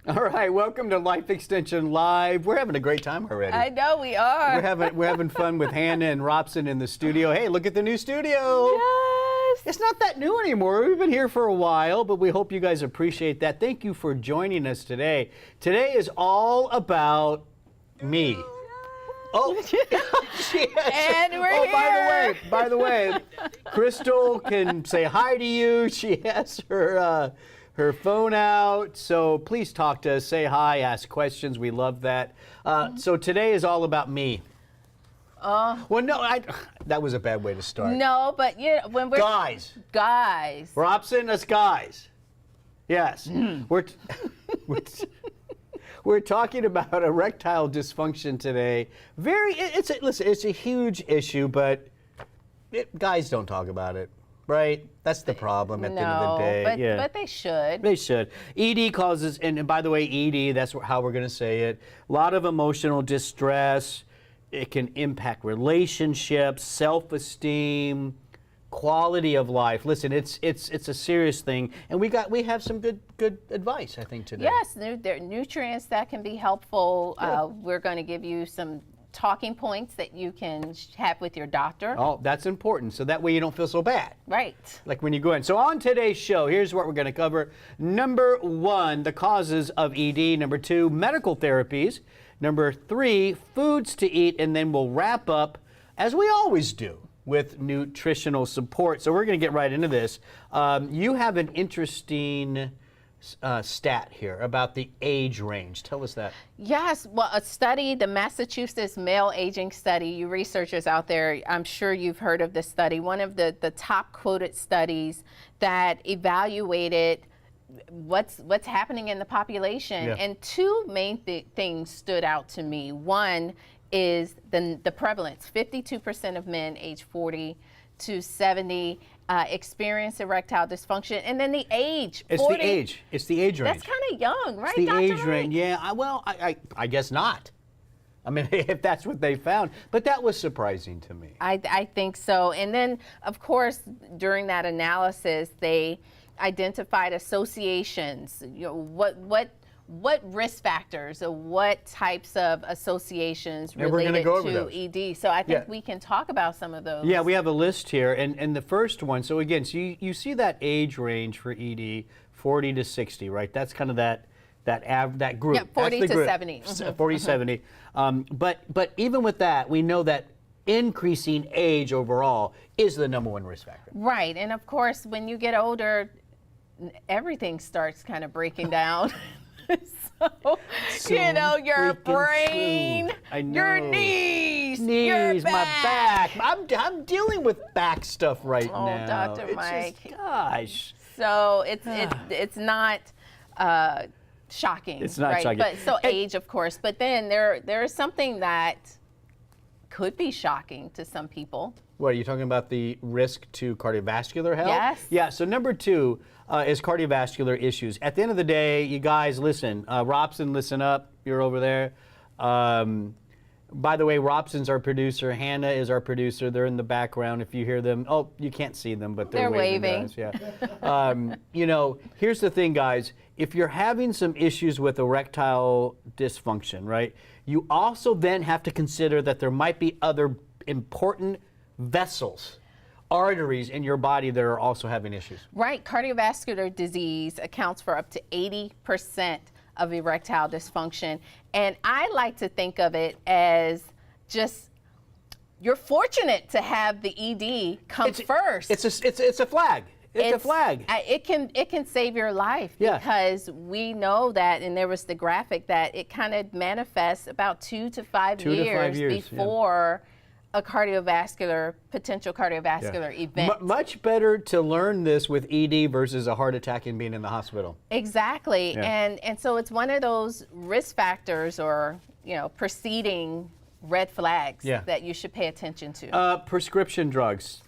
All right, welcome to Life Extension Live. We're having a great time already. I know we are. We're having fun with Hannah and Robson in the studio. Hey, look at the new studio. Yes. It's not that new anymore. We've been here for a while, but we hope you guys appreciate that. Thank you for joining us today. Today is all about me. Oh, and we're here. By the way, Crystal can say hi to you. She has her phone out, so please talk to us, say hi, ask questions. We love that. So today is all about me. Well, no, that was a bad way to start. No, but when we're guys. Robson, us guys. Yes, we're talking about erectile dysfunction today. It's a huge issue, but guys don't talk about it, right? That's the problem at the end of the day. But they should. They should. ED causes, and by the way, ED, that's how we're going to say it, a lot of emotional distress. It can impact relationships, self-esteem, quality of life. Listen, it's a serious thing, and we have some good advice, I think, today. Yes, there are nutrients that can be helpful. Yeah. We're going to give you some talking points that you can have with your doctor. Oh, that's important, so that way you don't feel so bad. Right. Like when you go in. So on today's show, here's what we're going to cover. Number 1, the causes of ED. Number 2, medical therapies. Number 3, foods to eat. And then we'll wrap up, as we always do, with nutritional support. So we're going to get right into this. You have an interesting stat here about the age range. Tell us that. Yes, well, a study, the Massachusetts male aging study, you researchers out there, I'm sure you've heard of this study, one of the top quoted studies that evaluated what's happening in the population. Yeah. And two main things stood out to me. One is the prevalence. 52% of men age 40 to 70 experience erectile dysfunction, and then the age. It's 40, the age. It's the age range. That's kind of young, right? It's the Dr. age Mike? range. Yeah. I guess not. I mean, if that's what they found, but that was surprising to me. I think so. And then, of course, during that analysis, they identified associations. You know, what risk factors or what types of associations related to ED. So I think we can talk about some of those. Yeah, we have a list here. And the first one, so again, so you see that age range for ED, 40 to 60, right? That's kind of that group. Yeah, 40 to 70. 40 to 70. But even with that, we know that increasing age overall is the #1 risk factor. Right. And of course, when you get older, everything starts kind of breaking down. So, you know, your brain, your knees, your back. My back. I'm dealing with back stuff right now. Oh, Dr. Mike. Gosh. So it's not shocking. It's not shocking. But so age, of course. But then there is something that could be shocking to some people. What, are you talking about the risk to cardiovascular health? Yes. Yeah, so number 2 is cardiovascular issues. At the end of the day, you guys, listen. Robson, listen up. You're over there. By the way, Robson's our producer. Hannah is our producer. They're in the background if you hear them. Oh, you can't see them, but they're waving. Guys. Yeah. You know, here's the thing, guys. If you're having some issues with erectile dysfunction, right, you also then have to consider that there might be other important vessels, arteries in your body that are also having issues. Right. Cardiovascular disease accounts for up to 80% of erectile dysfunction. And I like to think of it as just you're fortunate to have the ED come first. It's a flag. It's a flag. It can save your life because we know that, and there was the graphic that it kind of manifests about 2 to 5 years before a potential cardiovascular event. Much better to learn this with ED versus a heart attack and being in the hospital. Exactly, and so it's one of those risk factors or preceding red flags that you should pay attention to. Prescription drugs.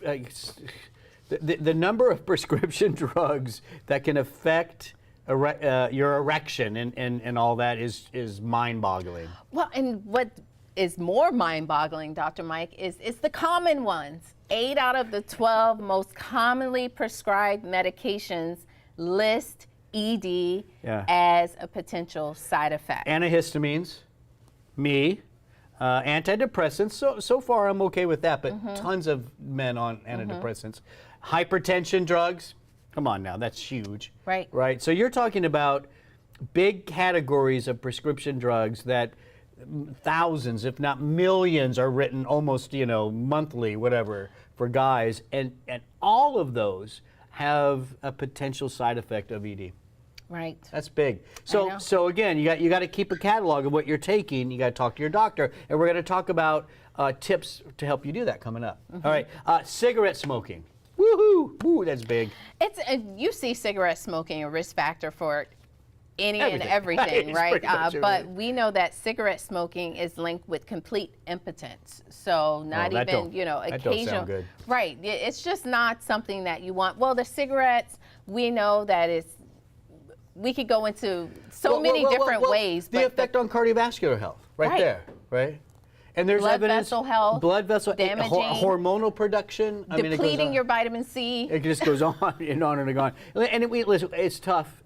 The number of prescription drugs that can affect your erection and all that is mind-boggling. Well, and what is more mind-boggling, Dr. Mike, is the common ones. 8 out of the 12 most commonly prescribed medications list ED Yeah. as a potential side effect. Antihistamines, antidepressants. So far I'm okay with that, but tons of men on antidepressants. Hypertension drugs. Come on now, that's huge. Right. Right. So you're talking about big categories of prescription drugs that thousands, if not millions, are written almost, monthly, whatever, for guys, and all of those have a potential side effect of ED. Right. That's big. I know. So again, you got to keep a catalog of what you're taking. You got to talk to your doctor, and we're going to talk about tips to help you do that coming up. All right, cigarette smoking. Woohoo! Woo, that's big. You see cigarette smoking a risk factor for any Everything. and everything, It's right? pretty much But everything. we know that cigarette smoking is linked with complete impotence. So not that even, don't occasional. sound good. Right. It's just not something that you want. Well, the cigarettes, we know that we could go into many different ways. The effect on cardiovascular health, right there, right? And there's Blood evidence. vessel health, blood vessel, damaging, hormonal production. I mean, it goes depleting on. your vitamin C. It just goes on and on and on. And listen, it's tough.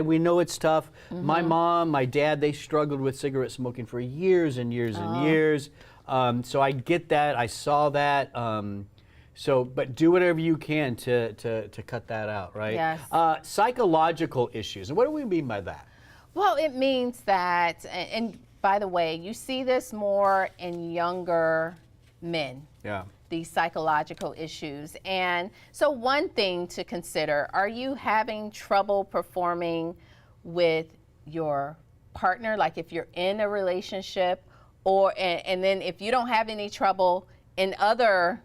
We know it's tough. My mom, my dad, they struggled with cigarette smoking for years and years and years. So I get that. I saw that. But do whatever you can to cut that out, right? Yes. Psychological issues. And what do we mean by that? Well, it means that, and by the way, you see this more in younger men. Yeah. These psychological issues. And so one thing to consider, are you having trouble performing with your partner? Like if you're in a relationship, and then if you don't have any trouble in other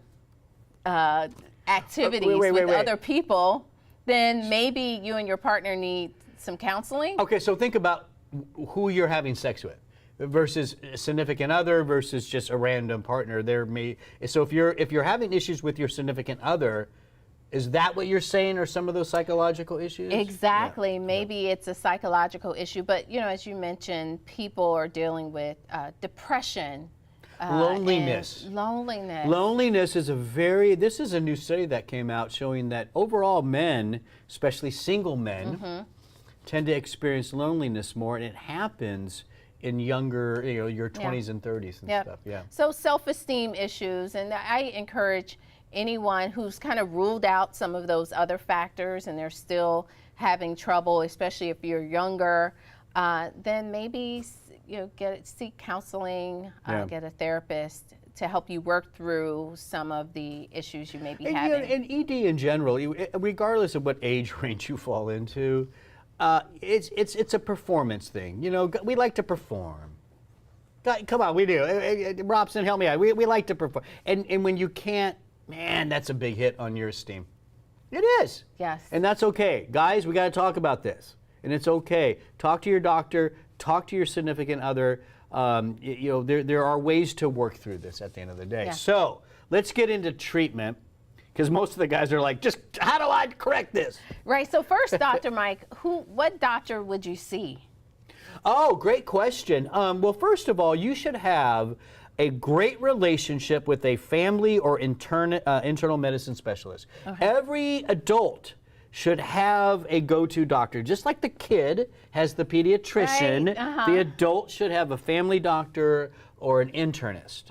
activities with other people, then maybe you and your partner need some counseling. Okay, so think about who you're having sex with versus a significant other versus just a random partner. So if you're having issues with your significant other, is that what you're saying are some of those psychological issues? Exactly. Yeah. Maybe it's a psychological issue, but as you mentioned, people are dealing with depression. Loneliness. Loneliness is this is a new study that came out showing that overall men, especially single men, tend to experience loneliness more, and it happens in younger, your 20s and 30s and stuff. Yeah. So self-esteem issues, and I encourage anyone who's kind of ruled out some of those other factors and they're still having trouble, especially if you're younger, then maybe seek counseling, get a therapist to help you work through some of the issues you may be having. And ED in general, regardless of what age range you fall into, it's a performance thing. We like to perform. Come on, we do. Robson, help me out. We like to perform. And when you can't, man, that's a big hit on your esteem. It is. Yes. And that's okay. Guys, we got to talk about this. And it's okay. Talk to your doctor. Talk to your significant other. There are ways to work through this at the end of the day. Yeah. So let's get into treatment, because most of the guys are like, just how do I correct this? Right. So first, Dr. Mike, what doctor would you see? Oh, great question. Well, first of all, you should have a great relationship with a family or internal medicine specialist. Okay. Every adult should have a go-to doctor. Just like the kid has the pediatrician, right. The adult should have a family doctor or an internist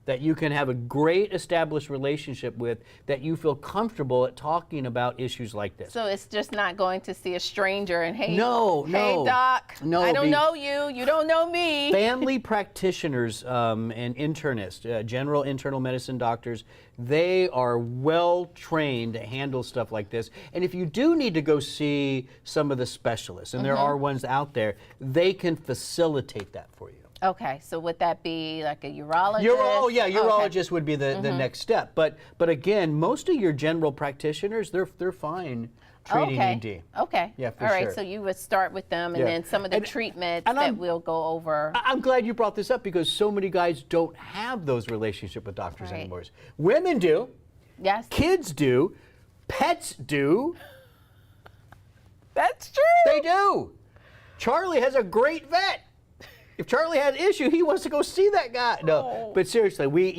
that you can have a great established relationship with, that you feel comfortable at talking about issues like this. So it's just not going to see a stranger and, hey, no, doc, no, I don't know you, you don't know me. Family practitioners and internists, general internal medicine doctors, they are well trained to handle stuff like this. And if you do need to go see some of the specialists, and there are ones out there, they can facilitate that for you. Okay, so would that be like a urologist? Urologist would be the next step. But again, most of your general practitioners, they're fine treating ED. Okay. Yeah, for All right, sure. so you would start with them, and then some of the treatments that we'll go over. I'm glad you brought this up, because so many guys don't have those relationships with doctors anymore. Women do. Yes. Kids do. Pets do. That's true. They do. Charlie has a great vet. If Charlie had an issue, he wants to go see that guy. No, but seriously, we,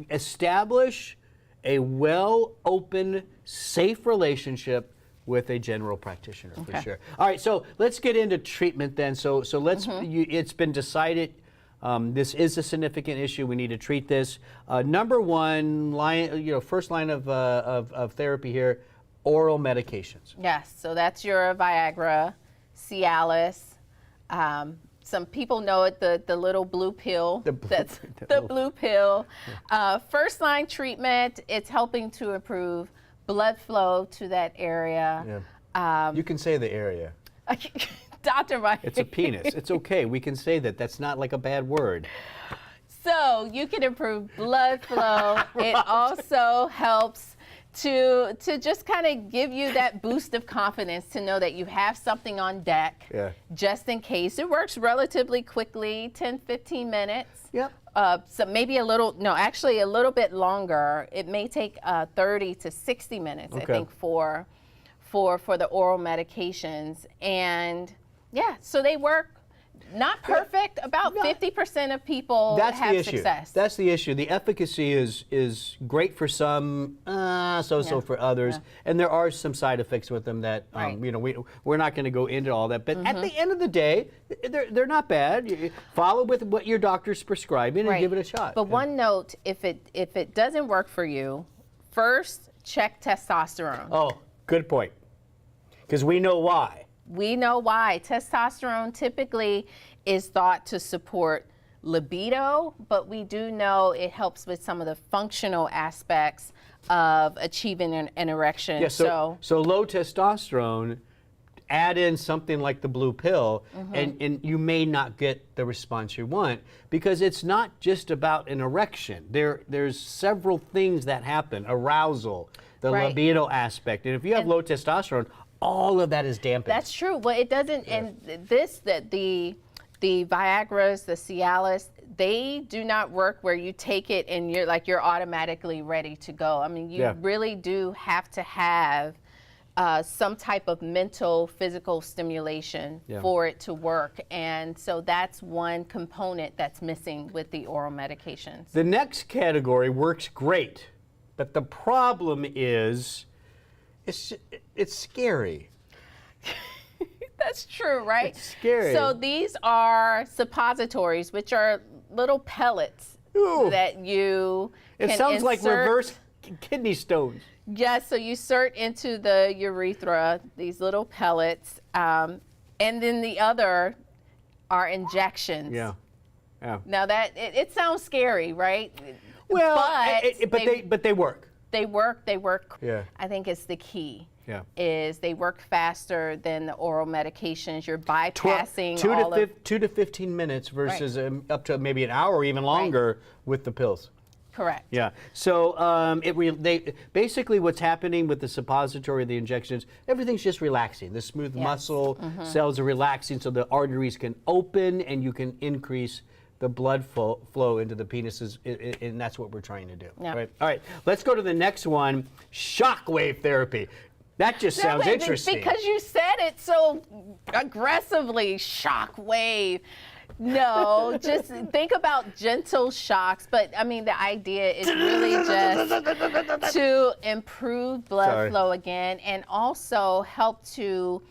establish a well, open, safe relationship with a general practitioner for Okay. sure. All right, so let's get into treatment then. So let's. It's been decided. This is a significant issue. We need to treat this. Number one line, first line of therapy here, oral medications. Yes, so that's your Viagra, Cialis. Some people know it, the little blue pill. That's the blue pill. First line treatment, it's helping to improve blood flow to that area. Yeah. You can say the area. Dr. Mike. It's a penis. It's okay. We can say that. That's not like a bad word. So you can improve blood flow. It also helps to just kind of give you that boost of confidence to know that you have something on deck just in case. It works relatively quickly, 10, 15 minutes. Yep. So maybe a little bit longer. It may take 30 to 60 minutes, I think, for the oral medications. And yeah, so they work. Not perfect. About 50% of people have success. That's the issue. The efficacy is great for some, so for others, and there are some side effects with them that we're not going to go into all that. But at the end of the day, they're not bad. You follow with what your doctor's prescribing and give it a shot. But one note: if it doesn't work for you, first check testosterone. Oh, good point. Because we know why. We know why. Testosterone typically is thought to support libido, but we do know it helps with some of the functional aspects of achieving an erection. Yeah, so low testosterone, add in something like the blue pill, and you may not get the response you want, because it's not just about an erection. There's several things that happen. Arousal, the libido aspect. And if you have low testosterone, all of that is dampened. That's true. Well, it doesn't, and the Viagras, the Cialis, they do not work where you take it and you're automatically ready to go. I mean, you really do have to have some type of mental, physical stimulation for it to work. And so that's one component that's missing with the oral medications. The next category works great, but the problem is it's scary. That's true, right? It's scary. So these are suppositories, which are little pellets that you can It sounds like insert. reverse kidney stones. Yes, so you insert into the urethra these little pellets, and then the other are injections. Yeah. Now that it sounds scary, right? Well, but they work. They work. Yeah. I think it's the key. Yeah. Is they work faster than the oral medications. You're bypassing 2 to 15 minutes versus up to maybe an hour or even longer with the pills. Correct. Yeah. So they basically what's happening with the suppository, the injections, everything's just relaxing. The smooth muscle cells are relaxing, so the arteries can open and you can increase the blood flow into the penises, and that's what we're trying to do. Yeah. Right? All right, let's go to the next one, shockwave therapy. That just sounds interesting. Because you said it so aggressively, shockwave. No, just think about gentle shocks. But I mean, the idea is really just to improve blood flow again, and also help to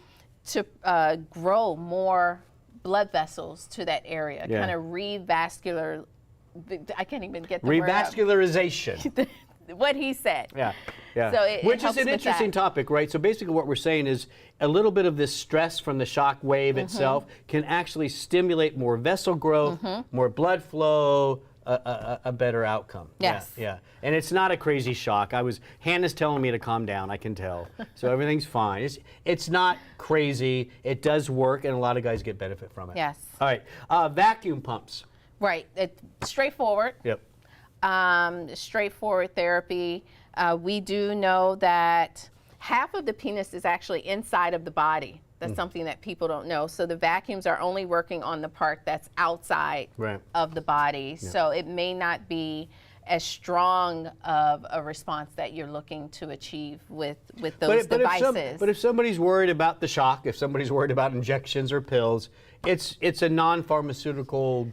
grow more blood vessels to that area, kind of revascular. I can't even get the revascularization. word out. What he said. Yeah, yeah. So it Which helps is an with interesting that. topic, right? So basically what we're saying is a little bit of this stress from the shock wave itself can actually stimulate more vessel growth, more blood flow, a better outcome. Yes. Yeah. And it's not a crazy shock. Hannah's telling me to calm down, I can tell. So everything's fine. It's not crazy. It does work, and a lot of guys get benefit from it. Yes. All right. Vacuum pumps. Right. It's straightforward. Yep. Straightforward therapy. We do know that half of the penis is actually inside of the body. That's something that people don't know. So the vacuums are only working on the part that's outside of the body. Yeah. So it may not be as strong of a response that you're looking to achieve with those devices. But if somebody's worried about the shock, if somebody's worried about injections or pills, it's a non-pharmaceutical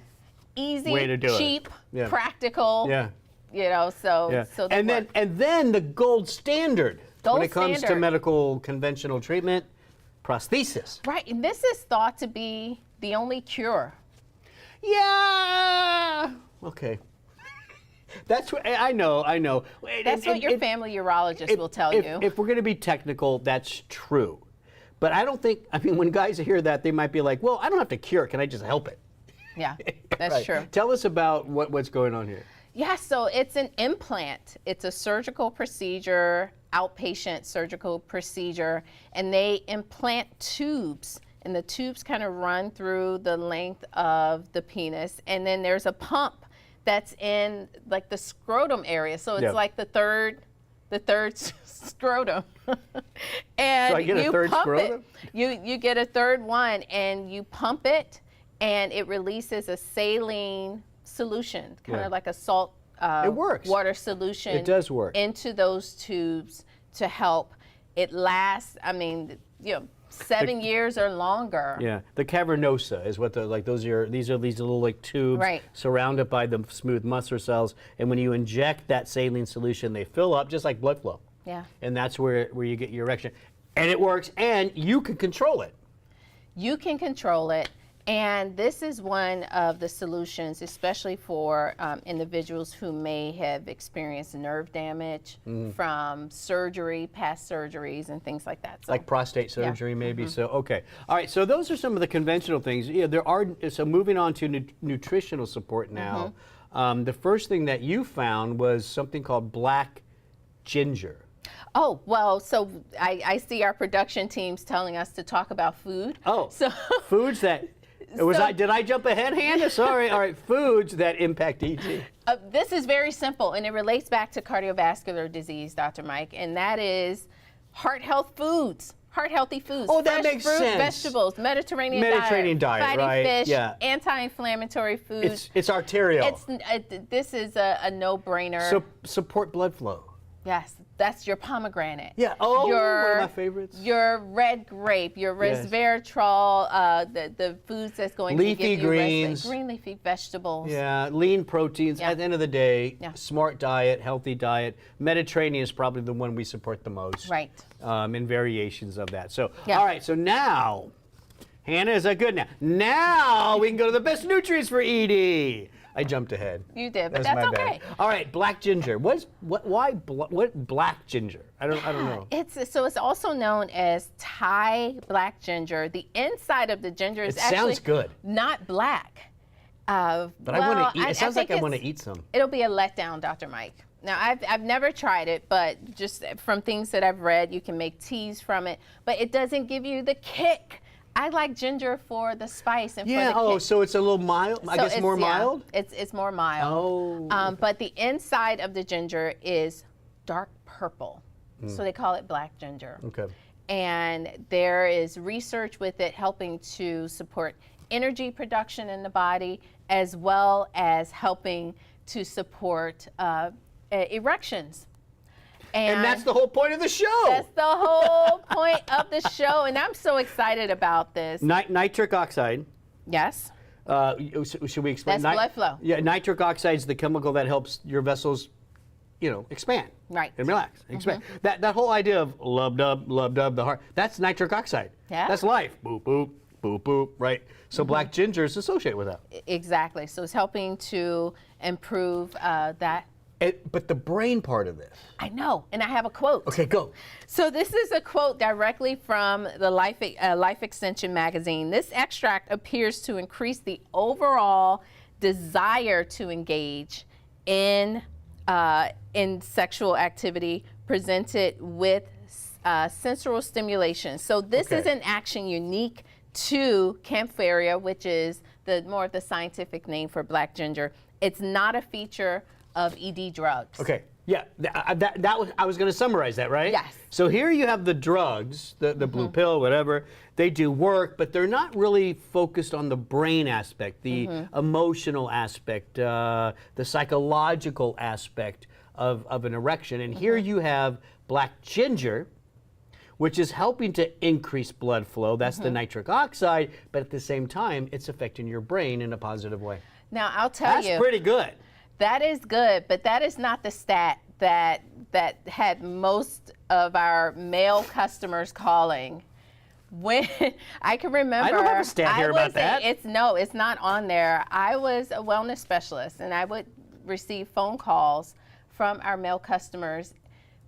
easy, way to do cheap, it. practical. Yeah. You know, so and then the gold standard Gold when it comes to standard. medical conventional treatment, prosthesis. Right, and this is thought to be the only cure. Yeah. Okay. That's what I know. That's what your family urologist will tell you. If we're going to be technical, that's true. But I don't think, I mean, when guys hear that, they might be like, well, I don't have to cure it. Can I just help it? Yeah, that's Right. true. Tell us about what's going on here. Yeah, so it's an implant. It's a surgical procedure, outpatient surgical procedure, and they implant tubes. And the tubes kind of run through the length of the penis. And then there's a pump that's in like the scrotum area. So it's like the third scrotum. And So I get a you third pump scrotum? it. You get a third one, and you pump it, and it releases a saline solution, kind of like a salt It works. water solution. It does work. Into those tubes to help. It lasts, I mean, 7 years or longer. Yeah, the cavernosa is what these are these little like tubes Right. surrounded by the smooth muscle cells, and when you inject that saline solution, they fill up just like blood flow. Yeah. And that's where you get your erection, and it works, and you can control it. You can control it, and this is one of the solutions, especially for individuals who may have experienced nerve damage from surgery, past surgeries, and things like that. So, Like prostate surgery, maybe. So, okay. All right. So those are some of the conventional things. Yeah, there are. So moving on to nutritional support now. The first thing that you found was something called black ginger. oh, well, so I see our production teams telling us to talk about food. Oh, So foods that. Did I jump ahead, Hannah? Sorry. All right. Foods that impact ED. this is very simple, and it relates back to cardiovascular disease, Dr. Mike, and that is heart health foods. Heart-healthy foods. Oh, that fresh makes fruit, sense. Vegetables, Mediterranean diet, fatty right? fish, Yeah. anti-inflammatory foods. It's arterial. This is a no-brainer. So support blood flow. Yes, that's your pomegranate. Yeah. Oh, your, one of my favorites. Your red grape, your Yes. resveratrol, the foods that's going Leafy to give you greens. green leafy vegetables. Yeah, lean proteins. Yeah. At the end of the day, Yeah. smart diet, healthy diet. Mediterranean is probably the one we support the most. Right. And variations of that. So, Yeah. all right. So now, Hannah, is that good now? Now we can go to the best nutrients for ED. I jumped ahead. You did, but That's that's my bad. okay. All right, black ginger. Why black ginger? I don't know. It's also known as Thai black ginger. The inside of the ginger is It actually sounds good. not black. But I want to eat. It sounds like I think want to eat some. It'll be a letdown, Dr. Mike. Now, I've never tried it, but just from things that I've read, you can make teas from it, but it doesn't give you the kick. I like ginger for the spice and for the kick. So it's a little mild. I guess more mild. It's more mild. Oh. But the inside of the ginger is dark purple, so they call it black ginger. Okay. And there is research with it helping to support energy production in the body, as well as helping to support erections. And that's the whole point of the show. That's the whole point of the show, and I'm so excited about this. Nitric oxide. Yes. Should we explain? That's blood flow. Yeah, nitric oxide is the chemical that helps your vessels, expand. Right. And relax. Expand. That whole idea of lub dub, the heart, that's nitric oxide. Yeah. That's life. Boop, boop, boop, boop, right? So black ginger is associated with that. Exactly. So it's helping to improve that. But the brain part of this. I know, and I have a quote. Okay, go. So this is a quote directly from the Life Extension magazine. This extract appears to increase the overall desire to engage in sexual activity presented with sensory stimulation. So this is an action unique to Campharia, which is more of the scientific name for black ginger. It's not a feature of ED drugs. Okay. Yeah, I was going to summarize that, right? Yes. So here you have the drugs, the blue pill, whatever. They do work, but they're not really focused on the brain aspect, the emotional aspect, the psychological aspect of an erection. And here you have black ginger, which is helping to increase blood flow. That's the nitric oxide, but at the same time, it's affecting your brain in a positive way. Now, I'll tell you. That's pretty good. That is good, but that is not the stat that that had most of our male customers calling. When I can remember, I don't have a stat here about that. It's not on there. I was a wellness specialist, and I would receive phone calls from our male customers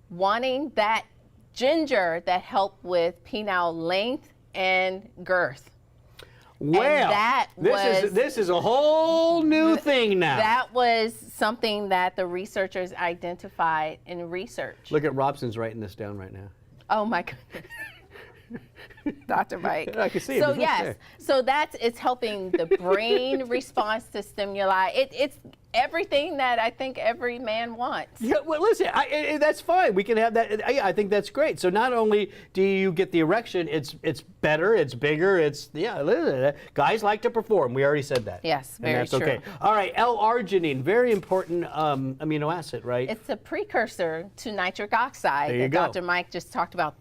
wanting that ginger that helped with penile length and girth. Well, this is a whole new thing now. That was something that the researchers identified in research. Look at Robson's writing this down right now. Oh my goodness. Dr. Mike. I can see it. So yes, so it's helping the brain response to stimuli. It's everything that I think every man wants. Yeah, well, listen, that's fine. We can have that. I think that's great. So not only do you get the erection, it's better, it's bigger, guys like to perform. We already said that. Yes, very and that's true. Okay. All right, L-arginine, very important amino acid, right? It's a precursor to nitric oxide There you that go. Dr. Mike just talked about.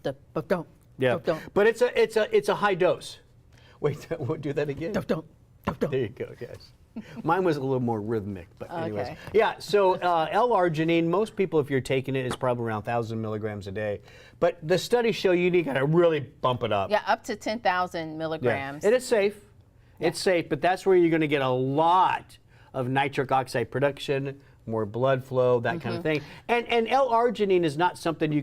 Yeah, but it's a high dose. Wait, we'll do that again. There you go, guys. Mine was a little more rhythmic, but anyways. Okay. Yeah, so L-arginine, most people, if you're taking it, is probably around 1,000 milligrams a day. But the studies show you need to really bump it up. Yeah, up to 10,000 milligrams. And it's safe. Yeah. It's safe, but that's where you're going to get a lot of nitric oxide production, more blood flow, that kind of thing. And L-arginine is not something you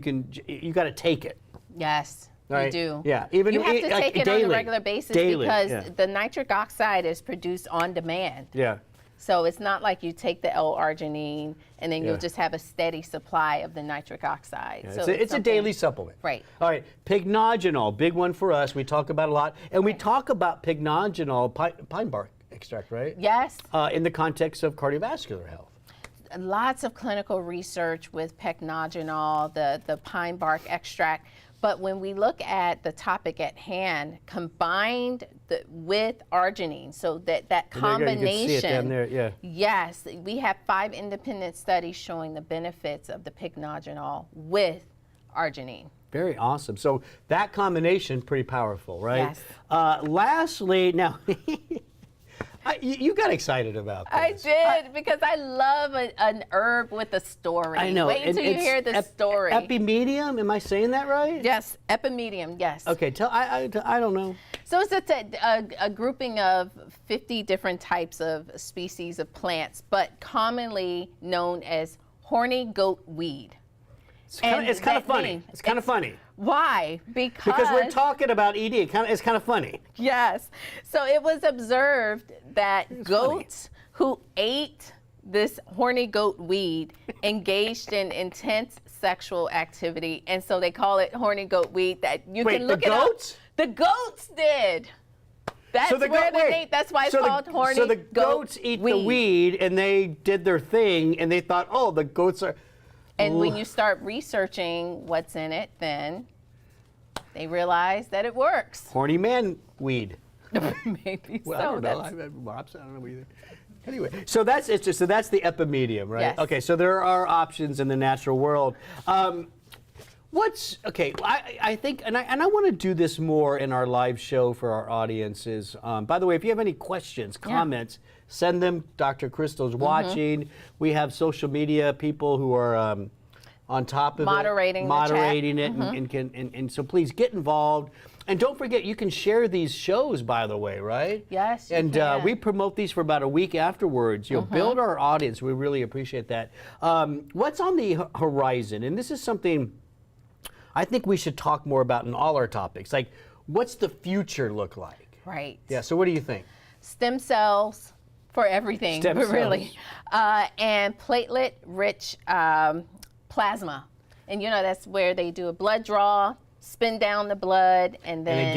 got to take it. Yes. Right? You do. Yeah, even you have to take it daily, on a regular basis because the nitric oxide is produced on demand. Yeah. So it's not like you take the L-arginine and then you'll just have a steady supply of the nitric oxide. Yeah, so it's a daily supplement. Right. All right, pignogenol, big one for us. We talk about a lot, and we talk about pignogenol, pine bark extract, right? Yes. In the context of cardiovascular health. Lots of clinical research with pignogenol, the pine bark extract. But when we look at the topic at hand, combined with arginine, so that combination, you can see it down there, yeah. Yes, we have 5 independent studies showing the benefits of the pignogenol with arginine. Very awesome. So that combination, pretty powerful, right? Yes. Lastly, now, you got excited about this. I did, because I love an herb with a story. I know. Wait until you hear the story. Epimedium, am I saying that right? Yes, Epimedium, yes. Okay, I don't know. So it's a grouping of 50 different types of species of plants, but commonly known as horny goat weed. It's kind of funny. It's kind of funny. Why? Because we're talking about ED. It's kind of funny. Yes. So it was observed that goats who ate this horny goat weed engaged in intense sexual activity, and so they call it horny goat weed. That you can look it up. The goats did. That's that's why it's called horny goat. So the goats eat the weed, and they did their thing, and they thought, oh, the goats are. And when you start researching what's in it, then they realize that it works. Horny man weed. Maybe well, so. I don't know. I don't know either. Anyway, so that's the Epimedium, right? Yes. Okay, so there are options in the natural world. I think, and I want to do this more in our live show for our audiences. By the way, if you have any questions, comments, send them. Dr. Crystal's watching. We have social media people who are on top of moderating it, and so please get involved. And don't forget, you can share these shows, by the way, right? Yes, you and can. We promote these for about a week afterwards. You'll build our audience. We really appreciate that. What's on the horizon? And this is something I think we should talk more about in all our topics. Like, what's the future look like? Right. Yeah, so what do you think? Stem cells for everything, really. And platelet-rich plasma. And that's where they do a blood draw, spin down the blood, and then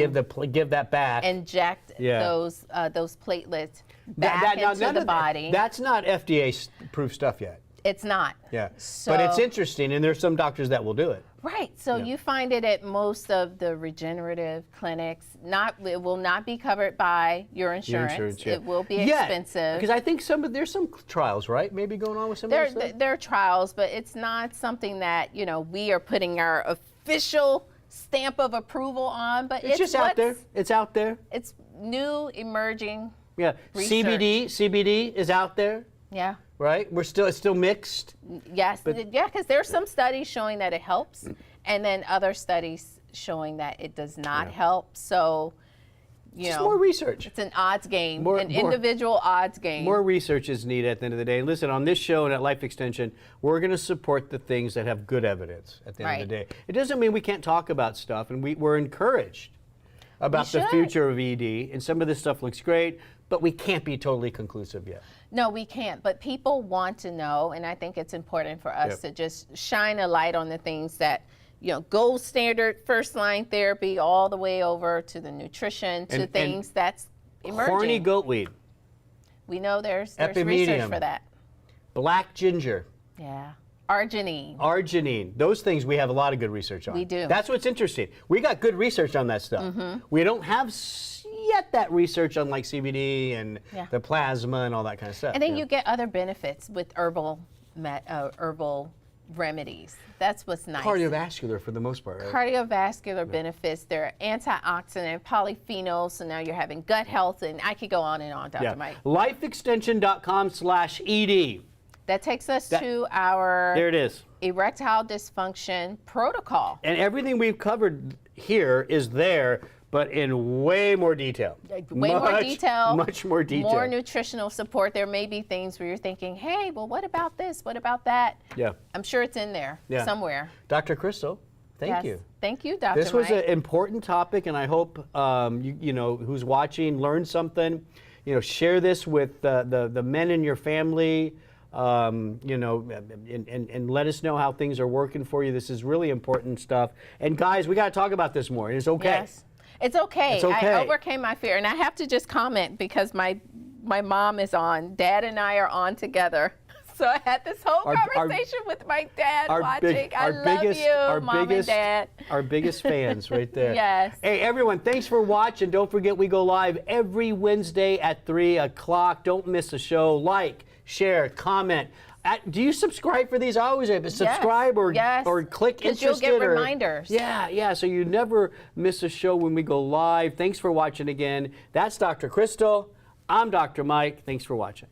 give that back. Inject those platelets back into the body. That's not FDA-approved stuff yet. It's not. Yeah, so, but it's interesting, and there's some doctors that will do it. Right. So you find it at most of the regenerative clinics. It will not be covered by your insurance. It will be expensive. Because I think there's some trials, right? Maybe going on with some of this stuff? There are trials, but it's not something that we are putting our official stamp of approval on. But it's just out there. It's out there. It's new, emerging. Yeah. Research. CBD is out there. Yeah. right? It's still mixed. Yes, yeah, because there's some studies showing that it helps, and then other studies showing that it does not help. So, you know, more research. It's an odds game, individual odds game. More research is needed at the end of the day. And listen, on this show and at Life Extension, we're going to support the things that have good evidence at the end of the day. It doesn't mean we can't talk about stuff, and we're encouraged about the future of ED, and some of this stuff looks great, but we can't be totally conclusive yet. No, we can't, but people want to know, and I think it's important for us to just shine a light on the things that, you know, gold standard first line therapy all the way over to the nutrition, to things that's emerging. Horny goatweed. We know there's Epimedium. research for that. Black ginger. Yeah. Arginine. Arginine. Those things we have a lot of good research on. We do. That's what's interesting. We got good research on that stuff. We don't have yet that research on like CBD and the plasma and all that kind of stuff. And then you get other benefits with herbal remedies. That's what's nice. Cardiovascular for the most part, right? Cardiovascular benefits. There are antioxidant, polyphenols, so now you're having gut health, and I could go on and on, Dr. Mike. Lifeextension.com/ED. That takes us to our there it is. erectile dysfunction protocol. And everything we've covered here is there, but in way more detail. More detail. Much more detail. More nutritional support. There may be things where you're thinking, hey, well, what about this? What about that? Yeah. I'm sure it's in there somewhere. Dr. Crystal, thank you. Thank you, Dr. This was Mike. an important topic, and I hope you know who's watching learned something. You know, share this with the men in your family. You know, and let us know how things are working for you. This is really important stuff. And guys, we got to talk about this more. It's okay. Yes. It's okay. It's okay. I overcame my fear. And I have to just comment because my mom is on. Dad and I are on together. So I had this whole conversation with my dad watching. I love you, Mom and Dad. Our biggest fans right there. Yes. Hey, everyone, thanks for watching. Don't forget we go live every Wednesday at 3 o'clock. Don't miss a show. Like, share, comment. Do you subscribe for these? I always say, subscribe or click interested. You'll get reminders. Yeah, so you never miss a show when we go live. Thanks for watching again. That's Dr. Crystal. I'm Dr. Mike. Thanks for watching.